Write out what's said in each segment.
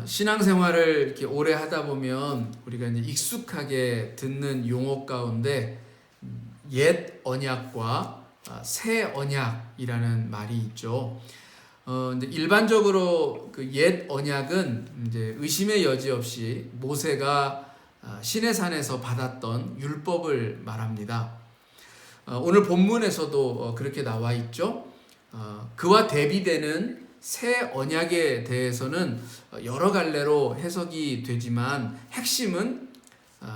신앙생활을 이렇게 오래 하다 보면 우리가 이제 익숙하게 듣는 용어 가운데 옛 언약과 새 언약이라는 말이 있죠. 이제 일반적으로 그 옛 언약은 이제 의심의 여지 없이 모세가 시내산에서 받았던 율법을 말합니다. 오늘 본문에서도 그렇게 나와 있죠. 그와 대비되는 새 언약에 대해서는 여러 갈래로 해석이 되지만 핵심은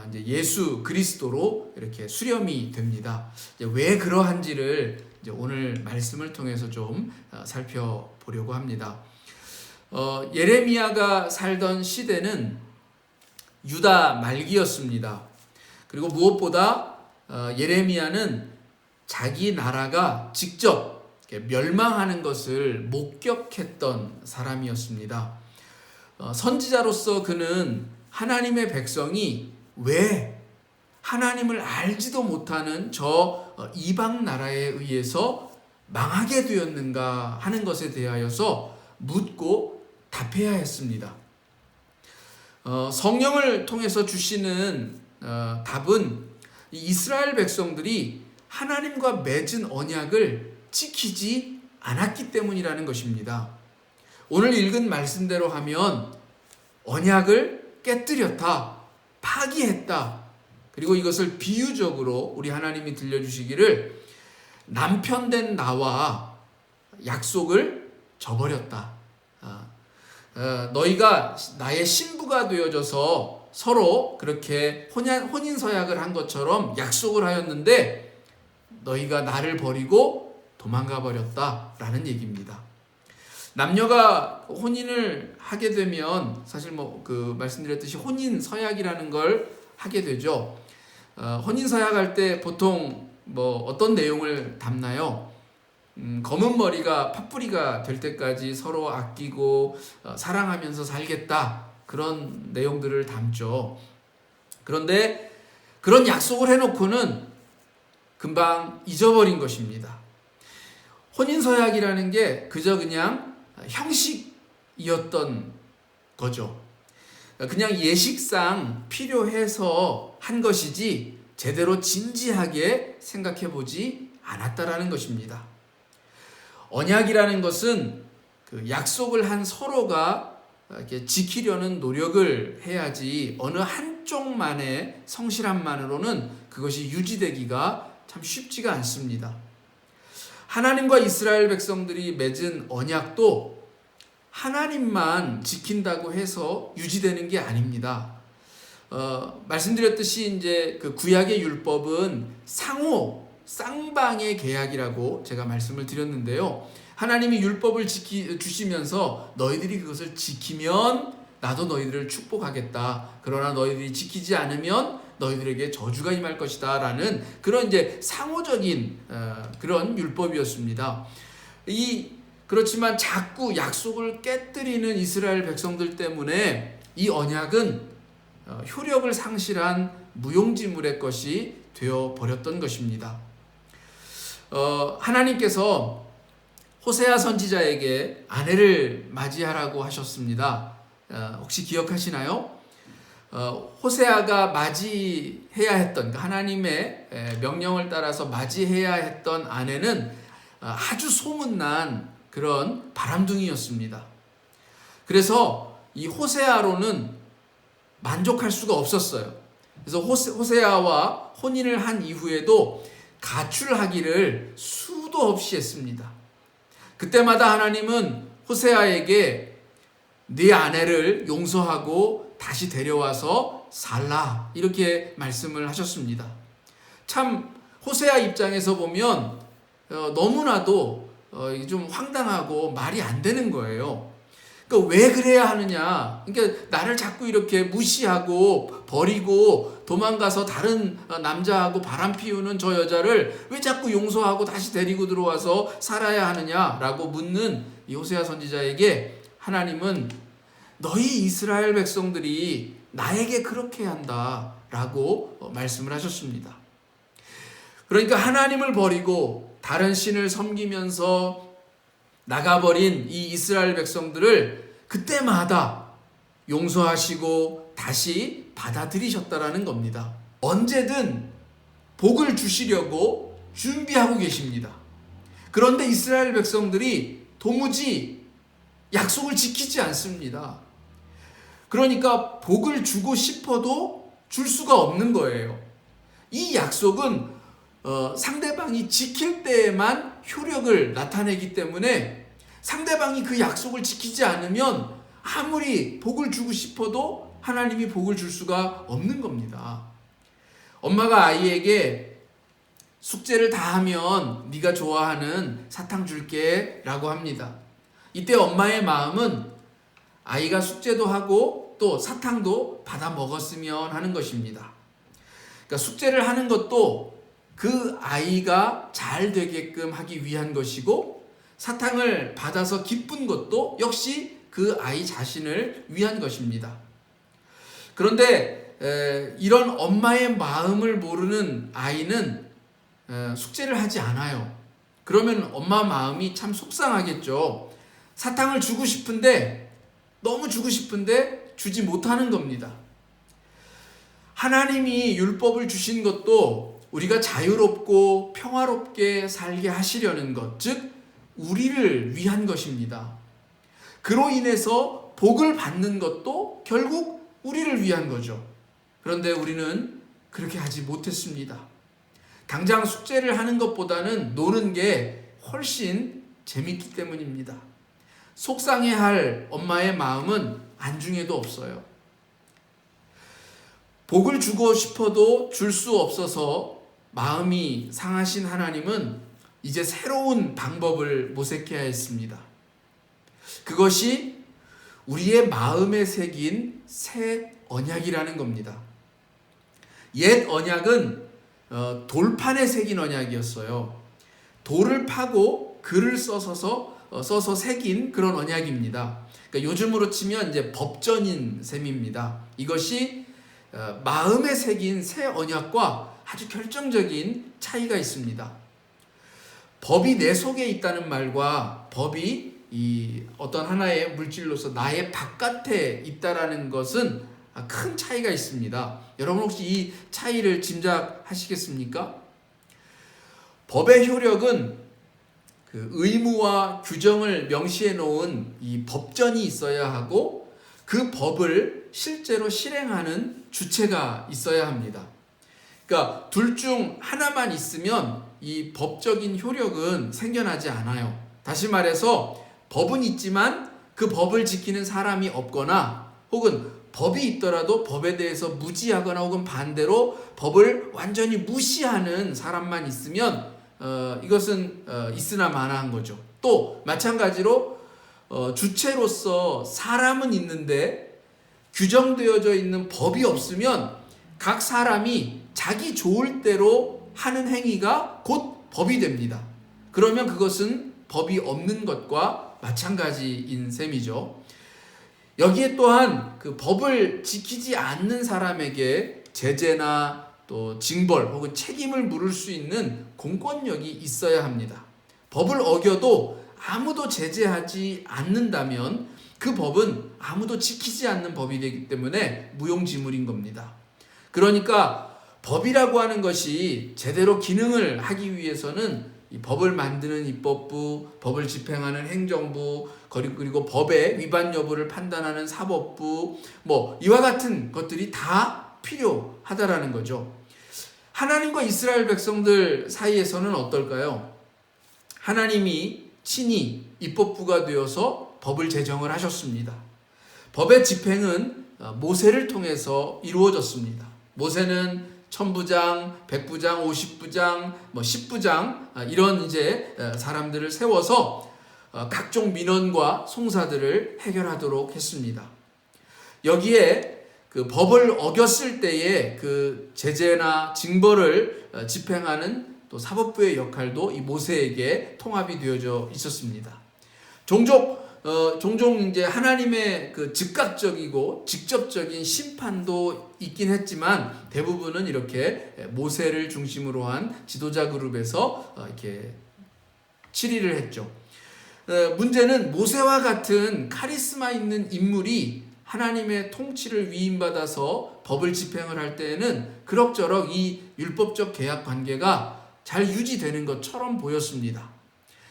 이제 예수 그리스도로 이렇게 수렴이 됩니다. 왜 그러한지를 이제 오늘 말씀을 통해서 좀 살펴보려고 합니다. 예레미야가 살던 시대는 유다 말기였습니다. 그리고 무엇보다 예레미야는 자기 나라가 직접 멸망하는 것을 목격했던 사람이었습니다. 선지자로서 그는 하나님의 백성이 왜 하나님을 알지도 못하는 저 이방 나라에 의해서 망하게 되었는가 하는 것에 대하여서 묻고 답해야 했습니다. 성령을 통해서 주시는 답은 이스라엘 백성들이 하나님과 맺은 언약을 지키지 않았기 때문이라는 것입니다. 오늘 읽은 말씀대로 하면 언약을 깨뜨렸다, 파기했다. 그리고 이것을 비유적으로 우리 하나님이 들려주시기를 남편된 나와 약속을 저버렸다. 너희가 나의 신부가 되어져서 서로 그렇게 혼인서약을 한 것처럼 약속을 하였는데 너희가 나를 버리고 도망가 버렸다라는 얘기입니다. 남녀가 혼인을 하게 되면 사실 말씀드렸듯이 혼인 서약이라는 걸 하게 되죠. 혼인 서약할 때 보통 어떤 내용을 담나요? 검은 머리가 팥뿌리가 될 때까지 서로 아끼고 사랑하면서 살겠다, 그런 내용들을 담죠. 그런데 그런 약속을 해놓고는 금방 잊어버린 것입니다. 혼인서약이라는 게 그저 그냥 형식이었던 거죠. 그냥 예식상 필요해서 한 것이지 제대로 진지하게 생각해 보지 않았다라는 것입니다. 언약이라는 것은 그 약속을 한 서로가 이렇게 지키려는 노력을 해야지 어느 한쪽만의 성실함만으로는 그것이 유지되기가 참 쉽지가 않습니다. 하나님과 이스라엘 백성들이 맺은 언약도 하나님만 지킨다고 해서 유지되는 게 아닙니다. 말씀드렸듯이 이제 그 구약의 율법은 쌍방의 계약이라고 제가 말씀을 드렸는데요. 하나님이 율법을 주시면서 너희들이 그것을 지키면 나도 너희들을 축복하겠다. 그러나 너희들이 지키지 않으면 너희들에게 저주가 임할 것이다 라는 그런 이제 상호적인 그런 율법이었습니다. 그렇지만 자꾸 약속을 깨뜨리는 이스라엘 백성들 때문에 이 언약은 효력을 상실한 무용지물의 것이 되어버렸던 것입니다. 하나님께서 호세아 선지자에게 아내를 맞이하라고 하셨습니다. 혹시 기억하시나요? 호세아가 맞이해야 했던, 하나님의 명령을 따라서 맞이해야 했던 아내는 아주 소문난 그런 바람둥이였습니다. 그래서 이 호세아로는 만족할 수가 없었어요. 그래서 호세아와 혼인을 한 이후에도 가출하기를 수도 없이 했습니다. 그때마다 하나님은 호세아에게 네 아내를 용서하고 다시 데려와서 살라, 이렇게 말씀을 하셨습니다. 참 호세아 입장에서 보면 너무나도 좀 황당하고 말이 안 되는 거예요. 그러니까 왜 그래야 하느냐? 그러니까 나를 자꾸 이렇게 무시하고 버리고 도망가서 다른 남자하고 바람 피우는 저 여자를 왜 자꾸 용서하고 다시 데리고 들어와서 살아야 하느냐라고 묻는 이 호세아 선지자에게 하나님은 너희 이스라엘 백성들이 나에게 그렇게 한다라고 말씀을 하셨습니다. 그러니까 하나님을 버리고 다른 신을 섬기면서 나가버린 이 이스라엘 백성들을 그때마다 용서하시고 다시 받아들이셨다라는 겁니다. 언제든 복을 주시려고 준비하고 계십니다. 그런데 이스라엘 백성들이 도무지 약속을 지키지 않습니다. 그러니까 복을 주고 싶어도 줄 수가 없는 거예요. 이 약속은 상대방이 지킬 때에만 효력을 나타내기 때문에 상대방이 그 약속을 지키지 않으면 아무리 복을 주고 싶어도 하나님이 복을 줄 수가 없는 겁니다. 엄마가 아이에게 숙제를 다 하면 네가 좋아하는 사탕 줄게 라고 합니다. 이때 엄마의 마음은 아이가 숙제도 하고 또 사탕도 받아 먹었으면 하는 것입니다. 그러니까 숙제를 하는 것도 그 아이가 잘 되게끔 하기 위한 것이고, 사탕을 받아서 기쁜 것도 역시 그 아이 자신을 위한 것입니다. 그런데 이런 엄마의 마음을 모르는 아이는 숙제를 하지 않아요. 그러면 엄마 마음이 참 속상하겠죠. 사탕을 주고 싶은데, 너무 주고 싶은데 주지 못하는 겁니다. 하나님이 율법을 주신 것도 우리가 자유롭고 평화롭게 살게 하시려는 것, 즉 우리를 위한 것입니다. 그로 인해서 복을 받는 것도 결국 우리를 위한 거죠. 그런데 우리는 그렇게 하지 못했습니다. 당장 숙제를 하는 것보다는 노는 게 훨씬 재밌기 때문입니다. 속상해할 엄마의 마음은 안중에도 없어요. 복을 주고 싶어도 줄 수 없어서 마음이 상하신 하나님은 이제 새로운 방법을 모색해야 했습니다. 그것이 우리의 마음에 새긴 새 언약이라는 겁니다. 옛 언약은 돌판에 새긴 언약이었어요. 돌을 파고 글을 써서 새긴 그런 언약입니다. 그러니까 요즘으로 치면 이제 법전인 셈입니다. 이것이 마음에 새긴 새 언약과 아주 결정적인 차이가 있습니다. 법이 내 속에 있다는 말과 법이 이 어떤 하나의 물질로서 나의 바깥에 있다라는 것은 큰 차이가 있습니다. 여러분 혹시 이 차이를 짐작하시겠습니까? 법의 효력은 그 의무와 규정을 명시해 놓은 이 법전이 있어야 하고, 그 법을 실제로 실행하는 주체가 있어야 합니다. 그러니까 둘 중 하나만 있으면 이 법적인 효력은 생겨나지 않아요. 다시 말해서 법은 있지만 그 법을 지키는 사람이 없거나, 혹은 법이 있더라도 법에 대해서 무지하거나 혹은 반대로 법을 완전히 무시하는 사람만 있으면 이것은 있으나 마나한 거죠. 또 마찬가지로 주체로서 사람은 있는데 규정되어져 있는 법이 없으면 각 사람이 자기 좋을 대로 하는 행위가 곧 법이 됩니다. 그러면 그것은 법이 없는 것과 마찬가지인 셈이죠. 여기에 또한 그 법을 지키지 않는 사람에게 제재나 또 징벌 혹은 책임을 물을 수 있는 공권력이 있어야 합니다. 법을 어겨도 아무도 제재하지 않는다면 그 법은 아무도 지키지 않는 법이 되기 때문에 무용지물인 겁니다. 그러니까 법이라고 하는 것이 제대로 기능을 하기 위해서는 이 법을 만드는 입법부, 법을 집행하는 행정부, 그리고 법의 위반 여부를 판단하는 사법부, 이와 같은 것들이 다 필요하다라는 거죠. 하나님과 이스라엘 백성들 사이에서는 어떨까요? 하나님이 친히 입법부가 되어서 법을 제정을 하셨습니다. 법의 집행은 모세를 통해서 이루어졌습니다. 모세는 천부장, 백부장, 50부장, 10부장 이런 이제 사람들을 세워서 각종 민원과 송사들을 해결하도록 했습니다. 여기에 그 법을 어겼을 때에 그 제재나 징벌을 집행하는 또 사법부의 역할도 이 모세에게 통합이 되어져 있었습니다. 종종 이제 하나님의 그 즉각적이고 직접적인 심판도 있긴 했지만 대부분은 이렇게 모세를 중심으로 한 지도자 그룹에서 이렇게 치리를 했죠. 문제는 모세와 같은 카리스마 있는 인물이 하나님의 통치를 위임받아서 법을 집행을 할 때에는 그럭저럭 이 율법적 계약 관계가 잘 유지되는 것처럼 보였습니다.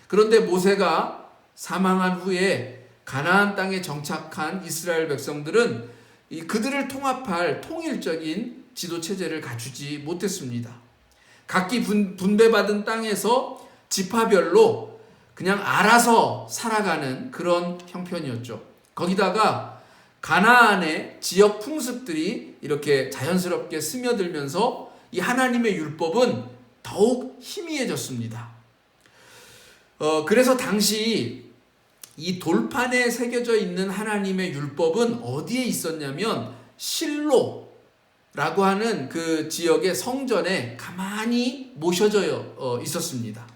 그런데 모세가 사망한 후에 가나안 땅에 정착한 이스라엘 백성들은 그들을 통합할 통일적인 지도 체제를 갖추지 못했습니다. 각기 분배받은 땅에서 지파별로 그냥 알아서 살아가는 그런 형편이었죠. 거기다가 가나안의 지역 풍습들이 이렇게 자연스럽게 스며들면서 이 하나님의 율법은 더욱 희미해졌습니다. 그래서 당시 이 돌판에 새겨져 있는 하나님의 율법은 어디에 있었냐면 실로라고 하는 그 지역의 성전에 가만히 모셔져 있었습니다.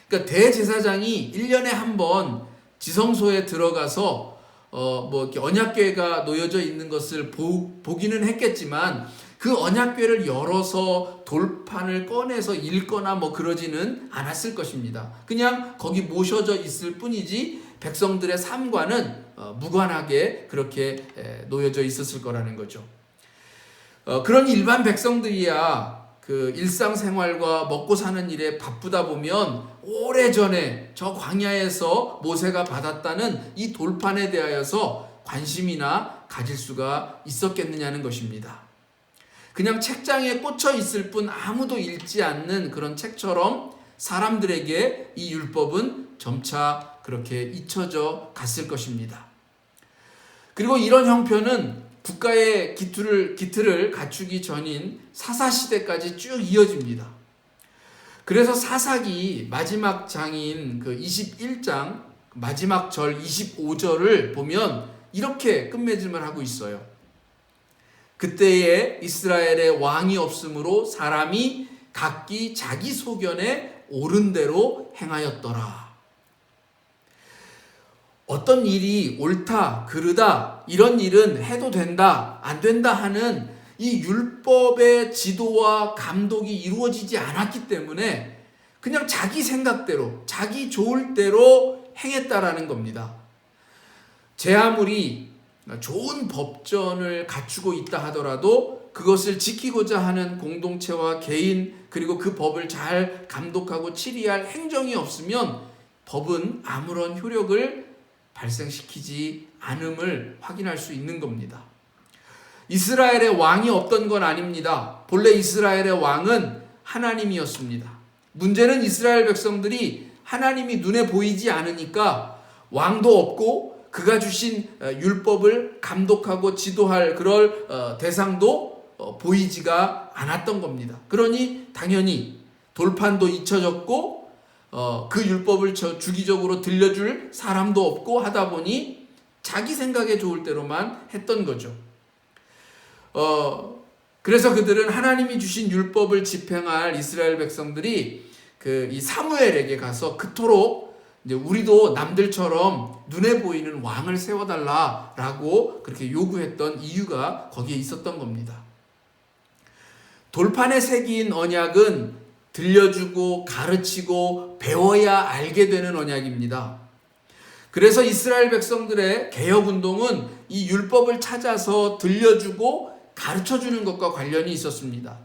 그러니까 대제사장이 1년에 한 번 지성소에 들어가서 이렇게 언약궤가 놓여져 있는 것을 보기는 했겠지만 그 언약궤를 열어서 돌판을 꺼내서 읽거나 그러지는 않았을 것입니다. 그냥 거기 모셔져 있을 뿐이지 백성들의 삶과는 무관하게 그렇게 놓여져 있었을 거라는 거죠. 그런 일반 백성들이야 그 일상생활과 먹고 사는 일에 바쁘다 보면 오래전에 저 광야에서 모세가 받았다는 이 돌판에 대하여서 관심이나 가질 수가 있었겠느냐는 것입니다. 그냥 책장에 꽂혀 있을 뿐 아무도 읽지 않는 그런 책처럼 사람들에게 이 율법은 점차 그렇게 잊혀져 갔을 것입니다. 그리고 이런 형편은 국가의 기틀을 갖추기 전인 사사시대까지 쭉 이어집니다. 그래서 사사기 마지막 장인 그 21장 마지막 절 25절을 보면 이렇게 끝맺음을 하고 있어요. 그때에 이스라엘의 왕이 없으므로 사람이 각기 자기 소견에 옳은 대로 행하였더라. 어떤 일이 옳다, 그르다, 이런 일은 해도 된다, 안 된다 하는 이 율법의 지도와 감독이 이루어지지 않았기 때문에 그냥 자기 생각대로, 자기 좋을 대로 행했다라는 겁니다. 제 아무리 좋은 법전을 갖추고 있다 하더라도 그것을 지키고자 하는 공동체와 개인 그리고 그 법을 잘 감독하고 치리할 행정이 없으면 법은 아무런 효력을 발생시키지 않음을 확인할 수 있는 겁니다. 이스라엘의 왕이 없던 건 아닙니다. 본래 이스라엘의 왕은 하나님이었습니다. 문제는 이스라엘 백성들이 하나님이 눈에 보이지 않으니까 왕도 없고 그가 주신 율법을 감독하고 지도할 그럴 대상도 보이지가 않았던 겁니다. 그러니 당연히 돌판도 잊혀졌고 그 율법을 주기적으로 들려줄 사람도 없고 하다 보니 자기 생각에 좋을 대로만 했던 거죠. 그래서 그들은 하나님이 주신 율법을 집행할 이스라엘 백성들이 이 사무엘에게 가서 그토록 이제 우리도 남들처럼 눈에 보이는 왕을 세워달라라고 그렇게 요구했던 이유가 거기에 있었던 겁니다. 돌판에 새긴 언약은 들려주고 가르치고 배워야 알게 되는 언약입니다. 그래서 이스라엘 백성들의 개혁운동은 이 율법을 찾아서 들려주고 가르쳐주는 것과 관련이 있었습니다.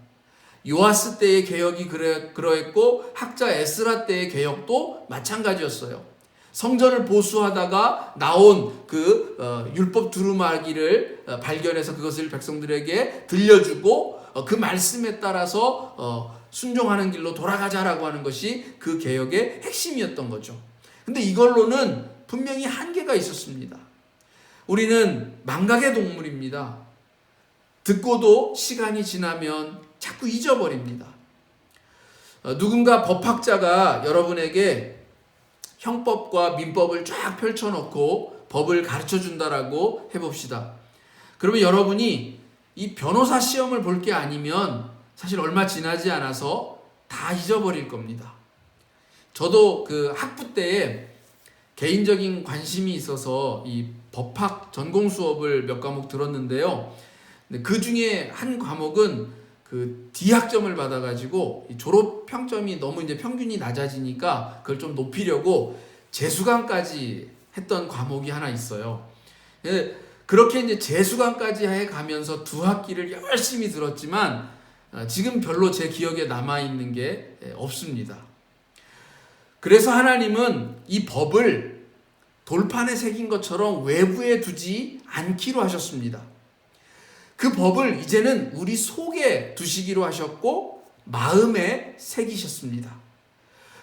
요아스 때의 개혁이 그러했고 학자 에스라 때의 개혁도 마찬가지였어요. 성전을 보수하다가 나온 그 율법 두루마기를 발견해서 그것을 백성들에게 들려주고 그 말씀에 따라서 순종하는 길로 돌아가자라고 하는 것이 그 개혁의 핵심이었던 거죠. 근데 이걸로는 분명히 한계가 있었습니다. 우리는 망각의 동물입니다. 듣고도 시간이 지나면 자꾸 잊어버립니다. 누군가 법학자가 여러분에게 형법과 민법을 쫙 펼쳐놓고 법을 가르쳐준다라고 해봅시다. 그러면 여러분이 이 변호사 시험을 볼 게 아니면 사실 얼마 지나지 않아서 다 잊어버릴 겁니다. 저도 그 학부 때에 개인적인 관심이 있어서 이 법학 전공 수업을 몇 과목 들었는데요. 그 중에 한 과목은 그 D학점을 받아가지고 졸업 평점이 너무 이제 평균이 낮아지니까 그걸 좀 높이려고 재수강까지 했던 과목이 하나 있어요. 그렇게 이제 재수강까지 해 가면서 두 학기를 열심히 들었지만 지금 별로 제 기억에 남아있는 게 없습니다. 그래서 하나님은 이 법을 돌판에 새긴 것처럼 외부에 두지 않기로 하셨습니다. 그 법을 이제는 우리 속에 두시기로 하셨고 마음에 새기셨습니다.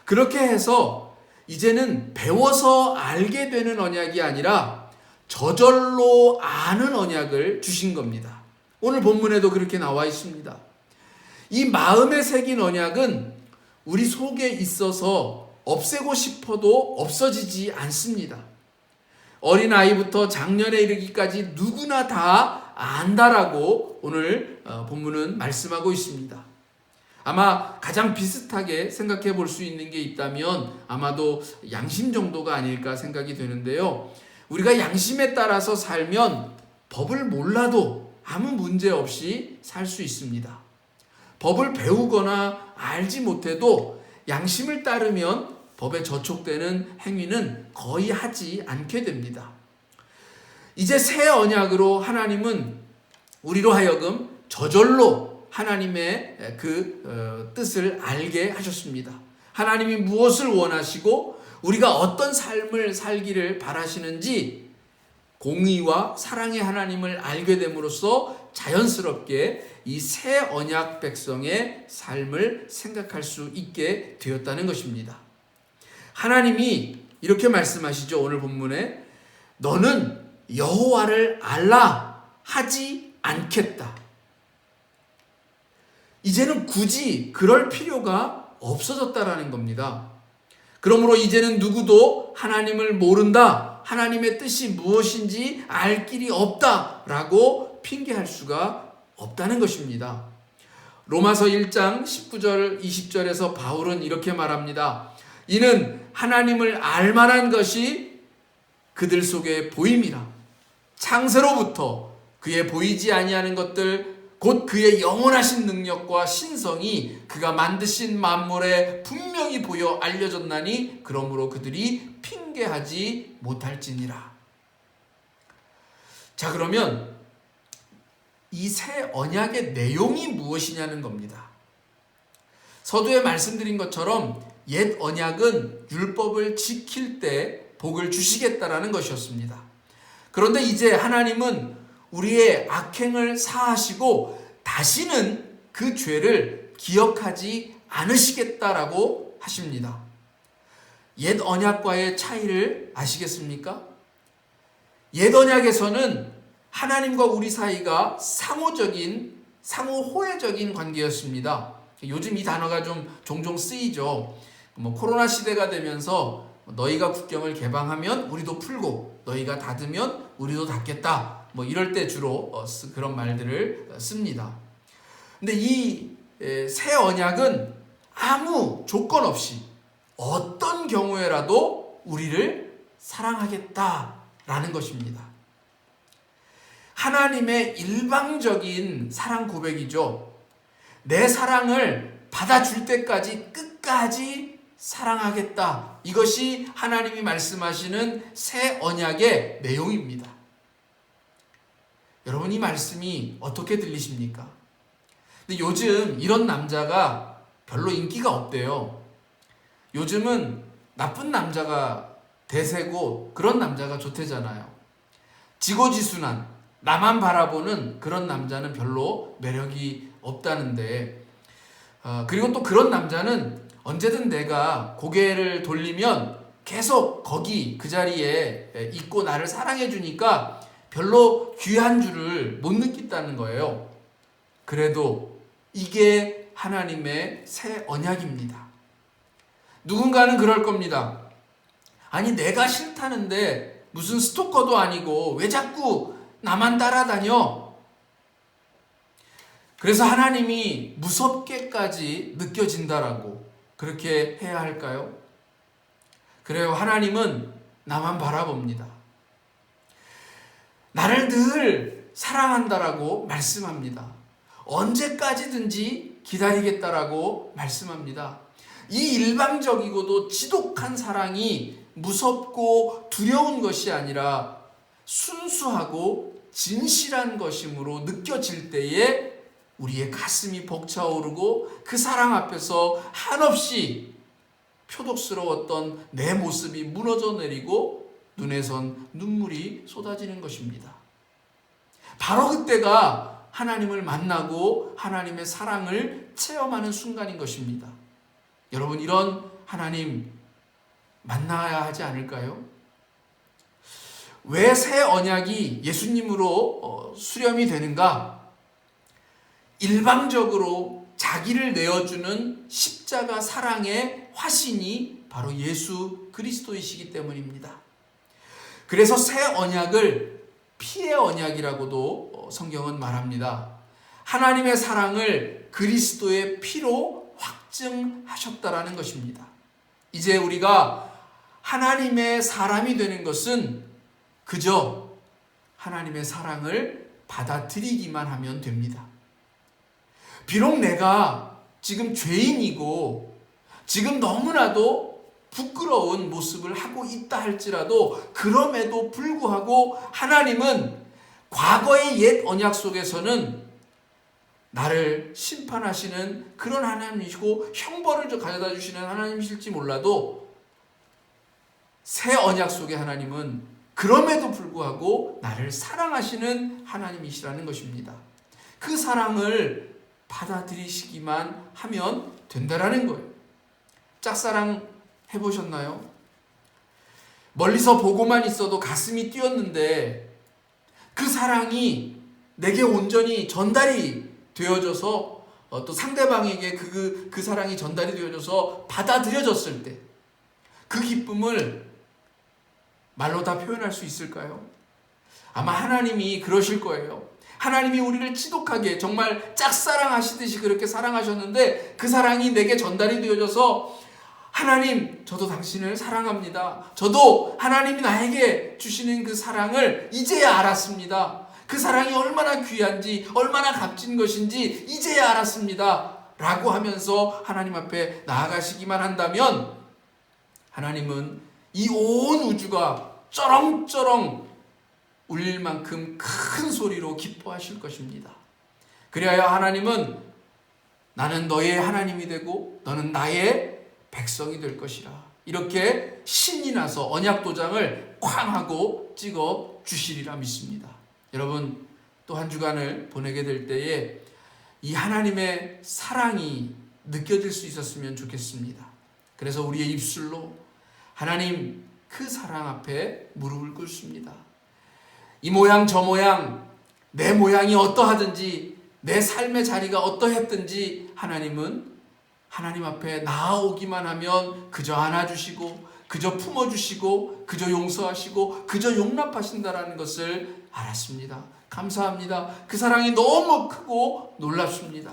그렇게 해서 이제는 배워서 알게 되는 언약이 아니라 저절로 아는 언약을 주신 겁니다. 오늘 본문에도 그렇게 나와 있습니다. 이 마음에 새긴 언약은 우리 속에 있어서 없애고 싶어도 없어지지 않습니다. 어린아이부터 장년에 이르기까지 누구나 다 안다라고 오늘 본문은 말씀하고 있습니다. 아마 가장 비슷하게 생각해 볼 수 있는 게 있다면 아마도 양심 정도가 아닐까 생각이 되는데요. 우리가 양심에 따라서 살면 법을 몰라도 아무 문제 없이 살 수 있습니다. 법을 배우거나 알지 못해도 양심을 따르면 법에 저촉되는 행위는 거의 하지 않게 됩니다. 이제 새 언약으로 하나님은 우리로 하여금 저절로 하나님의 그 뜻을 알게 하셨습니다. 하나님이 무엇을 원하시고 우리가 어떤 삶을 살기를 바라시는지 공의와 사랑의 하나님을 알게 됨으로써 자연스럽게 이 새 언약 백성의 삶을 생각할 수 있게 되었다는 것입니다. 하나님이 이렇게 말씀하시죠. 오늘 본문에 너는 여호와를 알라 하지 않겠다. 이제는 굳이 그럴 필요가 없어졌다라는 겁니다. 그러므로 이제는 누구도 하나님을 모른다, 하나님의 뜻이 무엇인지 알 길이 없다라고 핑계할 수가 없다는 것입니다. 로마서 1장 19절 20절에서 바울은 이렇게 말합니다. 이는 하나님을 알만한 것이 그들 속에 보임이라. 창세로부터 그의 보이지 아니하는 것들 곧 그의 영원하신 능력과 신성이 그가 만드신 만물에 분명히 보여 알려졌나니 그러므로 그들이 핑계하지 못할지니라. 자, 그러면 이 새 언약의 내용이 무엇이냐는 겁니다. 서두에 말씀드린 것처럼 옛 언약은 율법을 지킬 때 복을 주시겠다라는 것이었습니다. 그런데 이제 하나님은 우리의 악행을 사하시고 다시는 그 죄를 기억하지 않으시겠다라고 하십니다. 옛 언약과의 차이를 아시겠습니까? 옛 언약에서는 하나님과 우리 사이가 상호호혜적인 관계였습니다. 요즘 이 단어가 좀 종종 쓰이죠. 코로나 시대가 되면서 너희가 국경을 개방하면 우리도 풀고 너희가 닫으면 우리도 닫겠다. 이럴 때 주로 그런 말들을 씁니다. 근데 이 새 언약은 아무 조건 없이 어떤 경우에라도 우리를 사랑하겠다라는 것입니다. 하나님의 일방적인 사랑 고백이죠. 내 사랑을 받아줄 때까지 끝까지 사랑하겠다. 이것이 하나님이 말씀하시는 새 언약의 내용입니다. 여러분, 이 말씀이 어떻게 들리십니까? 근데 요즘 이런 남자가 별로 인기가 없대요. 요즘은 나쁜 남자가 대세고 그런 남자가 좋대잖아요. 지고지순한 나만 바라보는 그런 남자는 별로 매력이 없다는데, 그리고 또 그런 남자는 언제든 내가 고개를 돌리면 계속 거기 그 자리에 있고 나를 사랑해 주니까 별로 귀한 줄을 못 느낀다는 거예요. 그래도 이게 하나님의 새 언약입니다. 누군가는 그럴 겁니다. 아니, 내가 싫다는데 무슨 스토커도 아니고 왜 자꾸 나만 따라다녀? 그래서 하나님이 무섭게까지 느껴진다라고 그렇게 해야 할까요? 그래요. 하나님은 나만 바라봅니다. 나를 늘 사랑한다라고 말씀합니다. 언제까지든지 기다리겠다라고 말씀합니다. 이 일방적이고도 지독한 사랑이 무섭고 두려운 것이 아니라 순수하고 진실한 것임으로 느껴질 때에 우리의 가슴이 벅차오르고 그 사랑 앞에서 한없이 표독스러웠던 내 모습이 무너져 내리고 눈에선 눈물이 쏟아지는 것입니다. 바로 그때가 하나님을 만나고 하나님의 사랑을 체험하는 순간인 것입니다. 여러분, 이런 하나님 만나야 하지 않을까요? 왜 새 언약이 예수님으로 수렴이 되는가? 일방적으로 자기를 내어주는 십자가 사랑의 화신이 바로 예수 그리스도이시기 때문입니다. 그래서 새 언약을 피의 언약이라고도 성경은 말합니다. 하나님의 사랑을 그리스도의 피로 확증하셨다라는 것입니다. 이제 우리가 하나님의 사람이 되는 것은 그저 하나님의 사랑을 받아들이기만 하면 됩니다. 비록 내가 지금 죄인이고 지금 너무나도 부끄러운 모습을 하고 있다 할지라도 그럼에도 불구하고 하나님은 과거의 옛 언약 속에서는 나를 심판하시는 그런 하나님이시고 형벌을 가져다 주시는 하나님이실지 몰라도 새 언약 속의 하나님은 그럼에도 불구하고 나를 사랑하시는 하나님이시라는 것입니다. 그 사랑을 받아들이시기만 하면 된다라는 거예요. 짝사랑 해보셨나요? 멀리서 보고만 있어도 가슴이 뛰었는데 그 사랑이 내게 온전히 전달이 되어져서 또 상대방에게 그 사랑이 전달이 되어져서 받아들여졌을 때 그 기쁨을 말로 다 표현할 수 있을까요? 아마 하나님이 그러실 거예요. 하나님이 우리를 지독하게 정말 짝사랑하시듯이 그렇게 사랑하셨는데 그 사랑이 내게 전달이 되어져서 하나님, 저도 당신을 사랑합니다. 저도 하나님이 나에게 주시는 그 사랑을 이제야 알았습니다. 그 사랑이 얼마나 귀한지, 얼마나 값진 것인지 이제야 알았습니다. 라고 하면서 하나님 앞에 나아가시기만 한다면 하나님은 이 온 우주가 쩌렁쩌렁 울릴 만큼 큰 소리로 기뻐하실 것입니다. 그리하여 하나님은 나는 너의 하나님이 되고 너는 나의 백성이 될 것이라. 이렇게 신이 나서 언약 도장을 쾅 하고 찍어 주시리라 믿습니다. 여러분, 또 한 주간을 보내게 될 때에 이 하나님의 사랑이 느껴질 수 있었으면 좋겠습니다. 그래서 우리의 입술로 하나님 그 사랑 앞에 무릎을 꿇습니다. 이 모양 저 모양 내 모양이 어떠하든지 내 삶의 자리가 어떠했든지 하나님은 하나님 앞에 나아오기만 하면 그저 안아주시고 그저 품어주시고 그저 용서하시고 그저 용납하신다라는 것을 알았습니다. 감사합니다. 그 사랑이 너무 크고 놀랍습니다.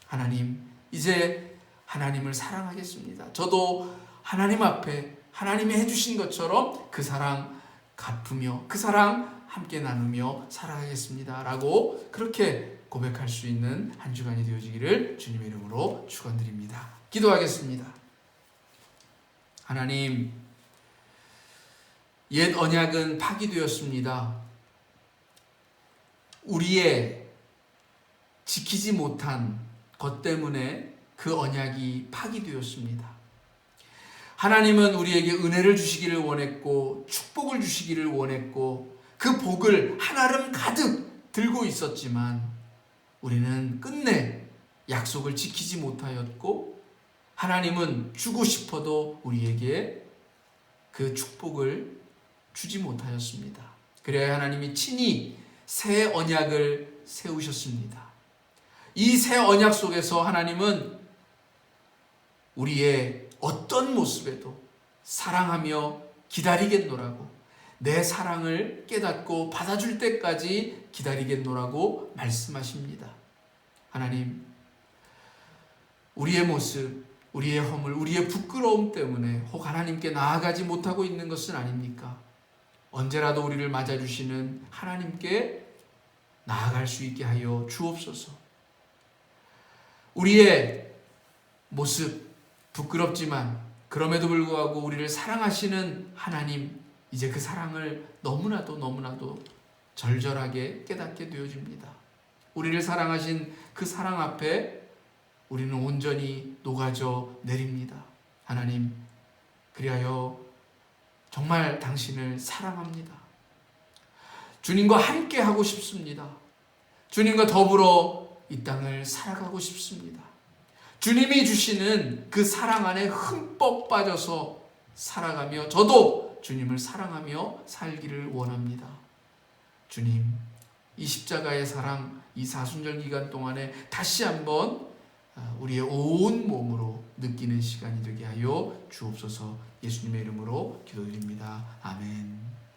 하나님, 이제 하나님을 사랑하겠습니다. 저도 하나님 앞에 하나님이 해주신 것처럼 그 사랑 갚으며 그 사랑 함께 나누며 살아가겠습니다. 라고 그렇게 고백할 수 있는 한 주간이 되어지기를 주님의 이름으로 축원드립니다. 기도하겠습니다. 하나님, 옛 언약은 파기되었습니다. 우리의 지키지 못한 것 때문에 그 언약이 파기되었습니다. 하나님은 우리에게 은혜를 주시기를 원했고 축복을 주시기를 원했고 그 복을 한아름 가득 들고 있었지만 우리는 끝내 약속을 지키지 못하였고 하나님은 주고 싶어도 우리에게 그 축복을 주지 못하였습니다. 그래야 하나님이 친히 새 언약을 세우셨습니다. 이 새 언약 속에서 하나님은 우리의 어떤 모습에도 사랑하며 기다리겠노라고, 내 사랑을 깨닫고 받아줄 때까지 기다리겠노라고 말씀하십니다. 하나님, 우리의 모습, 우리의 허물, 우리의 부끄러움 때문에 혹 하나님께 나아가지 못하고 있는 것은 아닙니까? 언제라도 우리를 맞아주시는 하나님께 나아갈 수 있게 하여 주옵소서. 우리의 모습, 부끄럽지만 그럼에도 불구하고 우리를 사랑하시는 하나님, 이제 그 사랑을 너무나도 절절하게 깨닫게 되어집니다. 우리를 사랑하신 그 사랑 앞에 우리는 온전히 녹아져 내립니다. 하나님, 그리하여 정말 당신을 사랑합니다. 주님과 함께 하고 싶습니다. 주님과 더불어 이 땅을 살아가고 싶습니다. 주님이 주시는 그 사랑 안에 흠뻑 빠져서 살아가며 저도 주님을 사랑하며 살기를 원합니다. 주님, 이 십자가의 사랑, 이 사순절 기간 동안에 다시 한번 우리의 온 몸으로 느끼는 시간이 되게 하여 주옵소서. 예수님의 이름으로 기도드립니다. 아멘.